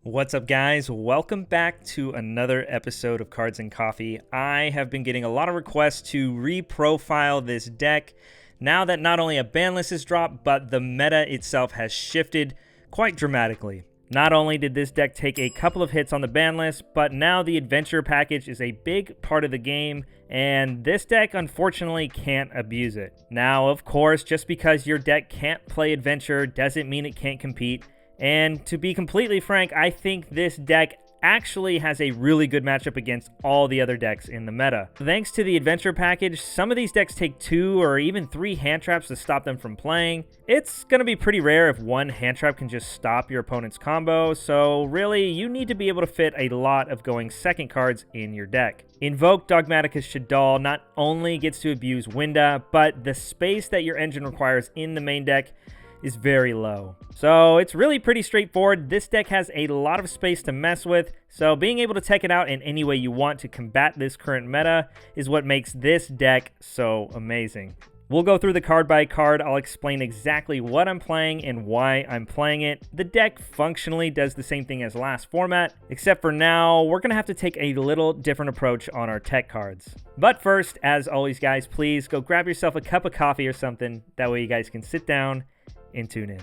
What's up, guys? Welcome back to another episode of Cards and Coffee. I have been getting a lot of requests to reprofile this deck now that not only a ban list has dropped, but the meta itself has shifted quite dramatically. Not only did this deck take a couple of hits on the ban list, but now the adventure package is a big part of the game, and this deck unfortunately can't abuse it. Now, of course, just because your deck can't play adventure doesn't mean it can't compete. And to be completely frank, I think this deck actually has a really good matchup against all the other decks in the meta. Thanks to the adventure package, some of these decks take 2 or even 3 hand traps to stop them from playing. It's going to be pretty rare if one hand trap can just stop your opponent's combo, so really you need to be able to fit a lot of going second cards in your deck. Invoked Dogmatika's Shaddoll not only gets to abuse Winda, but the space that your engine requires in the main deck is very low. So it's really pretty straightforward. This deck has a lot of space to mess with, so being able to tech it out in any way you want to combat this current meta is what makes this deck so amazing. We'll go through the card by card. I'll explain exactly what I'm playing and why I'm playing it. The deck functionally does the same thing as last format, except for now, we're going to have to take a little different approach on our tech cards. But first, as always, guys, please go grab yourself a cup of coffee or something. That way you guys can sit down and tune in.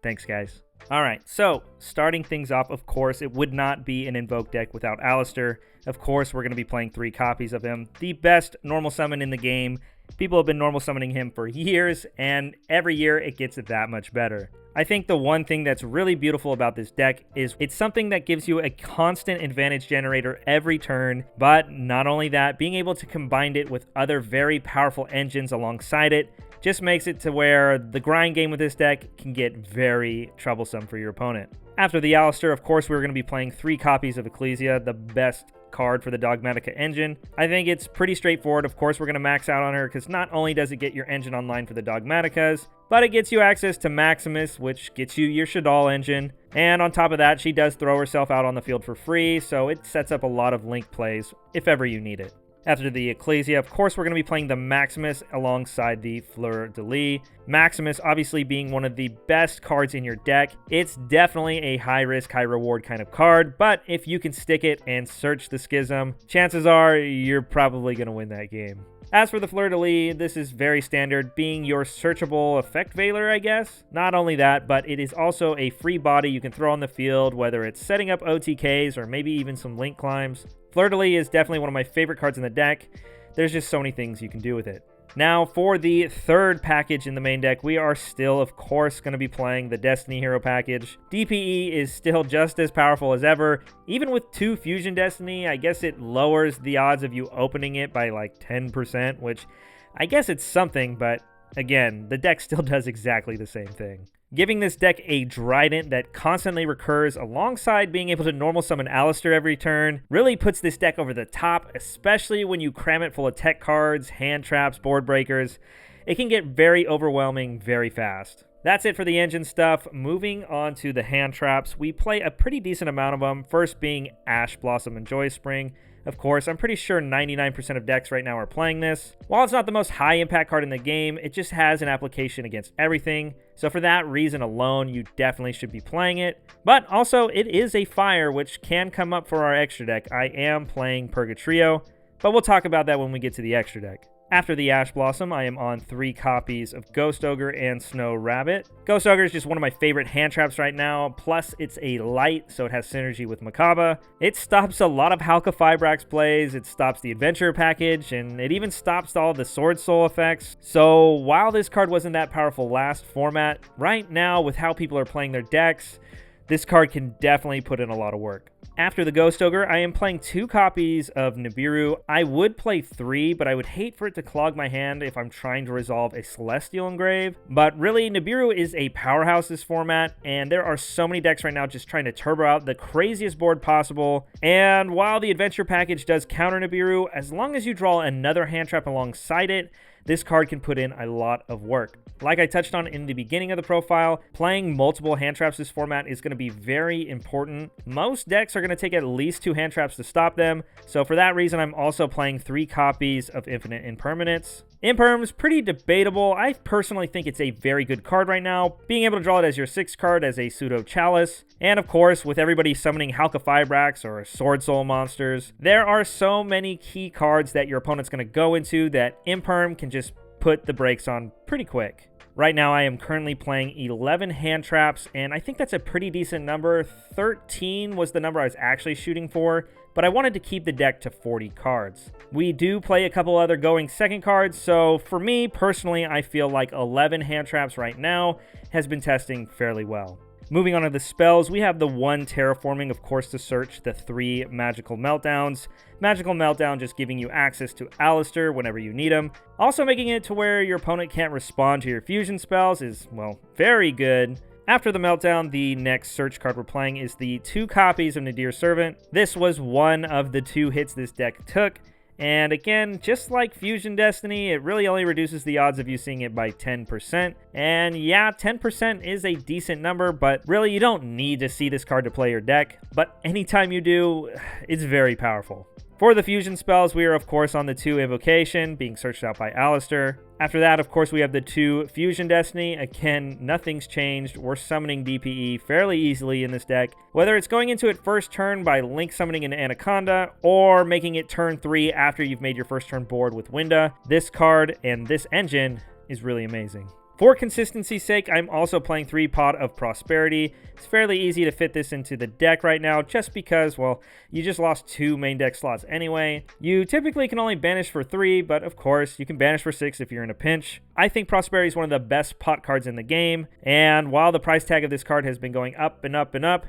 Thanks, guys. All right, so starting things off, of course, it would not be an Invoked deck without Alistair. Of course, we're going to be playing 3 copies of him. The best normal summon in the game. People have been normal summoning him for years, and every year it gets that much better. I think the one thing that's really beautiful about this deck is it's something that gives you a constant advantage generator every turn, but not only that, being able to combine it with other very powerful engines alongside it just makes it to where the grind game with this deck can get very troublesome for your opponent. After the Alistair, of course, we're going to be playing 3 copies of Ecclesia, the best card for the Dogmatika engine. I think it's pretty straightforward. Of course, we're going to max out on her because not only does it get your engine online for the Dogmatikas, but it gets you access to Maximus, which gets you your Shaddoll engine. And on top of that, she does throw herself out on the field for free, so it sets up a lot of link plays if ever you need it. After the Ecclesia, of course, we're going to be playing the Maximus alongside the Fleur-de-Lis. Maximus obviously being one of the best cards in your deck. It's definitely a high-risk, high-reward kind of card, but if you can stick it and search the Schism, chances are you're probably going to win that game. As for the Fleur-de-Lis, this is very standard, being your searchable effect veiler, I guess. Not only that, but it is also a free body you can throw on the field, whether it's setting up OTKs or maybe even some link climbs. Fleur-de-Lis is definitely one of my favorite cards in the deck. There's just so many things you can do with it. Now, for the third package in the main deck, we are still, of course, going to be playing the Destiny Hero package. DPE is still just as powerful as ever. Even with 2 Fusion Destiny, I guess it lowers the odds of you opening it by like 10%, which I guess it's something, but again, the deck still does exactly the same thing. Giving this deck a Trident that constantly recurs alongside being able to normal summon Alistair every turn really puts this deck over the top, especially when you cram it full of tech cards, hand traps, board breakers. It can get very overwhelming very fast. That's it for the engine stuff. Moving on to the hand traps, we play a pretty decent amount of them, first being Ash Blossom and Joy Spring. Of course, I'm pretty sure 99% of decks right now are playing this. While it's not the most high impact card in the game, it just has an application against everything. So for that reason alone, you definitely should be playing it. But also, it is a fire, which can come up for our extra deck. I am playing Purgatrio, but we'll talk about that when we get to the extra deck. After the Ash Blossom, I am on 3 copies of Ghost Ogre and Snow Rabbit. Ghost Ogre is just one of my favorite hand traps right now, plus it's a light, so it has synergy with Makaba. It stops a lot of Halka Fibrax plays, it stops the Adventure package, and it even stops all the Sword Soul effects. So while this card wasn't that powerful last format, right now with how people are playing their decks, this card can definitely put in a lot of work. After the Ghost Ogre, I am playing 2 copies of Nibiru. I would play 3, but I would hate for it to clog my hand if I'm trying to resolve a Celestial Engrave. But really, Nibiru is a powerhouse this format, and there are so many decks right now just trying to turbo out the craziest board possible. And while the Adventure package does counter Nibiru, as long as you draw another hand trap alongside it, this card can put in a lot of work. Like I touched on in the beginning of the profile, playing multiple hand traps this format is going to be very important. Most decks are going to take at least 2 hand traps to stop them, so for that reason I'm also playing 3 copies of Infinite Impermanence. Imperm's pretty debatable. I personally think it's a very good card right now, being able to draw it as your 6th card as a pseudo Chalice. And of course, with everybody summoning Halqifibrax or Sword Soul monsters, there are so many key cards that your opponent's going to go into that Imperm can just put the brakes on pretty quick. Right now, I am currently playing 11 hand traps, and I think that's a pretty decent number. 13 was the number I was actually shooting for, but I wanted to keep the deck to 40 cards. We do play a couple other going second cards, so for me, personally, I feel like 11 hand traps right now has been testing fairly well. Moving on to the spells, we have the 1 Terraforming, of course, to search the 3 Magical Meltdowns. Magical Meltdown just giving you access to Alistair whenever you need him. Also making it to where your opponent can't respond to your fusion spells is, well, very good. After the Meltdown, the next search card we're playing is the 2 copies of Nadir's Servant. This was one of the 2 hits this deck took. And again, just like Fusion Destiny, it really only reduces the odds of you seeing it by 10%. And yeah, 10% is a decent number, but really you don't need to see this card to play your deck. But anytime you do, it's very powerful. For the fusion spells, we are of course on the 2 Invocation, being searched out by Alistair. After that, of course, we have the 2 Fusion Destiny. Again, nothing's changed. We're summoning DPE fairly easily in this deck. Whether it's going into it first turn by Link summoning an Anaconda, or making it turn 3 after you've made your first turn board with Winda, this card and this engine is really amazing. For consistency's sake, I'm also playing 3 Pot of Prosperity. It's fairly easy to fit this into the deck right now just because, well, you just lost 2 main deck slots anyway. You typically can only banish for 3, but of course, you can banish for 6 if you're in a pinch. I think Prosperity is one of the best pot cards in the game, and while the price tag of this card has been going up and up and up,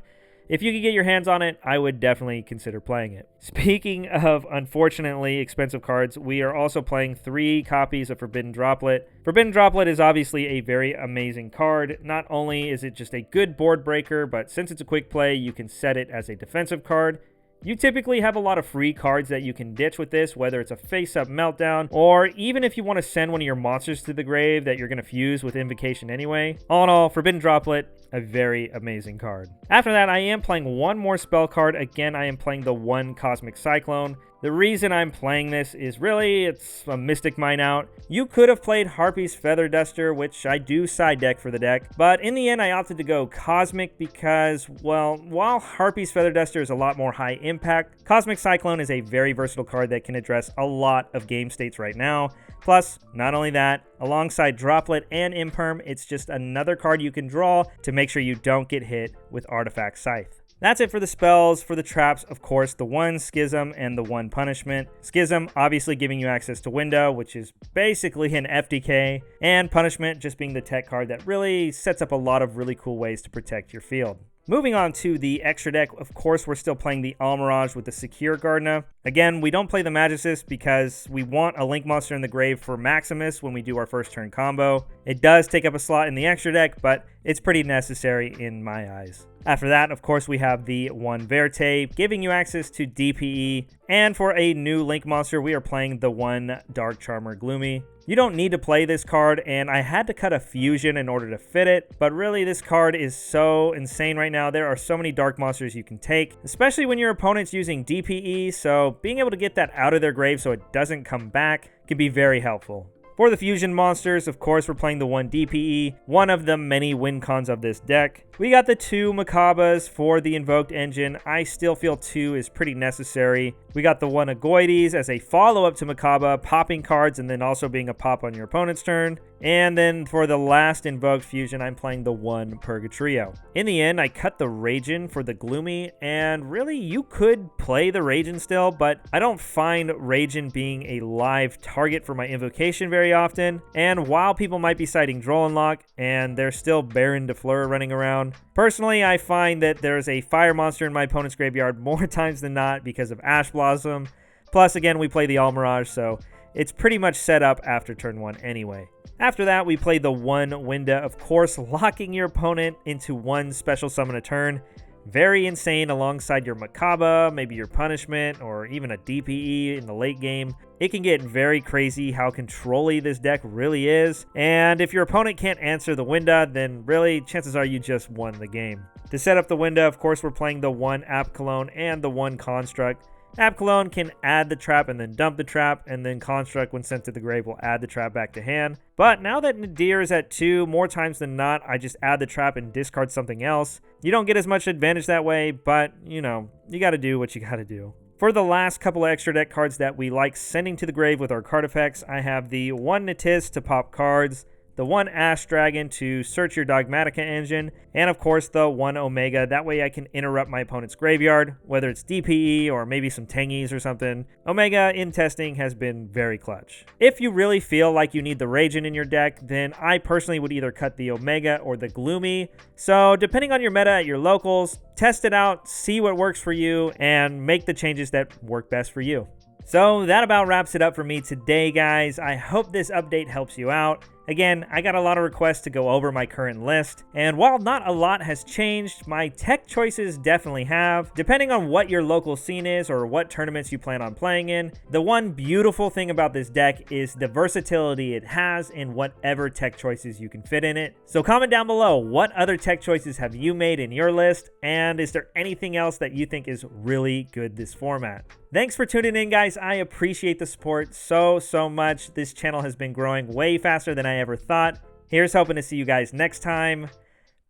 if you could get your hands on it, I would definitely consider playing it. Speaking of unfortunately expensive cards, we are also playing 3 copies of Forbidden Droplet. Forbidden Droplet is obviously a very amazing card. Not only is it just a good board breaker, but since it's a quick play, you can set it as a defensive card. You typically have a lot of free cards that you can ditch with this, whether it's a face-up Meltdown, or even if you want to send one of your monsters to the grave that you're going to fuse with Invocation anyway. All in all, Forbidden Droplet, a very amazing card. After that, I am playing 1 more spell card. Again, I am playing the 1 Cosmic Cyclone. The reason I'm playing this is really, it's a Mystic Mine out. You could have played Harpy's Feather Duster, which I do side deck for the deck, but in the end I opted to go Cosmic because, well, while Harpy's Feather Duster is a lot more high impact, Cosmic Cyclone is a very versatile card that can address a lot of game states right now. Plus, not only that, alongside Droplet and Imperm, it's just another card you can draw to make sure you don't get hit with Artifact Scythe. That's it for the spells. For the traps, of course, the 1 Schism and the 1 Punishment. Schism obviously giving you access to Window, which is basically an FDK, and Punishment just being the tech card that really sets up a lot of really cool ways to protect your field. Moving on to the extra deck, of course, we're still playing the Almirage with the Secure Gardener. Again, we don't play the Magicist because we want a Link monster in the grave for Maximus when we do our first turn combo. It does take up a slot in the extra deck, but it's pretty necessary in my eyes. After that, of course, we have the 1 Verte, giving you access to DPE. And for a new Link monster, we are playing the 1 Dark Charmer Gloomy. You don't need to play this card, and I had to cut a fusion in order to fit it, but really this card is so insane right now. There are so many dark monsters you can take, especially when your opponent's using DPE, so being able to get that out of their grave so it doesn't come back can be very helpful. For the fusion monsters, of course, we're playing the 1 DPE, one of the many win cons of this deck. We got the 2 Macabas for the Invoked engine. I still feel 2 is pretty necessary. We got the 1 Agoides as a follow-up to Macaba, popping cards and then also being a pop on your opponent's turn. And then for the last Invoked fusion, I'm playing the 1 Purgatrio. In the end, I cut the Ragin for the Gloomy, and really, you could play the Ragin still, but I don't find Ragin being a live target for my Invocation very often. And while people might be citing Droll Lock, and there's still Baron de Fleur running around, personally, I find that there's a fire monster in my opponent's graveyard more times than not because of Ash Blossom. Plus, again, we play the Almirage, so it's pretty much set up after turn 1 anyway. After that, we play the 1 Winda, of course, locking your opponent into 1 special summon a turn. Very insane alongside your Macaba, maybe your Punishment, or even a DPE in the late game. It can get very crazy how control-y this deck really is, and if your opponent can't answer the Winda, then really, chances are you just won the game. To set up the Winda, of course, we're playing the 1 App Cologne and the 1 Construct. App Cologne can add the trap and then dump the trap, and then Construct, when sent to the grave, will add the trap back to hand. But now that Nadir is at 2, more times than not, I just add the trap and discard something else. You don't get as much advantage that way, but, you know, you gotta do what you gotta do. For the last couple of extra deck cards that we like sending to the grave with our card effects, I have the 1 Natis to pop cards, the 1 Ash Dragon to search your Dogmatika engine, and of course the 1 Omega. That way I can interrupt my opponent's graveyard, whether it's DPE or maybe some Tangies or something. Omega in testing has been very clutch. If you really feel like you need the Raging in your deck, then I personally would either cut the Omega or the Gloomy. So depending on your meta at your locals, test it out, see what works for you, and make the changes that work best for you. So that about wraps it up for me today, guys. I hope this update helps you out. Again, I got a lot of requests to go over my current list, and while not a lot has changed, my tech choices definitely have. Depending on what your local scene is or what tournaments you plan on playing in, the one beautiful thing about this deck is the versatility it has in whatever tech choices you can fit in it. So comment down below, what other tech choices have you made in your list, and is there anything else that you think is really good this format? Thanks for tuning in, guys. I appreciate the support so much. This channel has been growing way faster than I ever thought. Here's hoping to see you guys next time.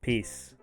Peace.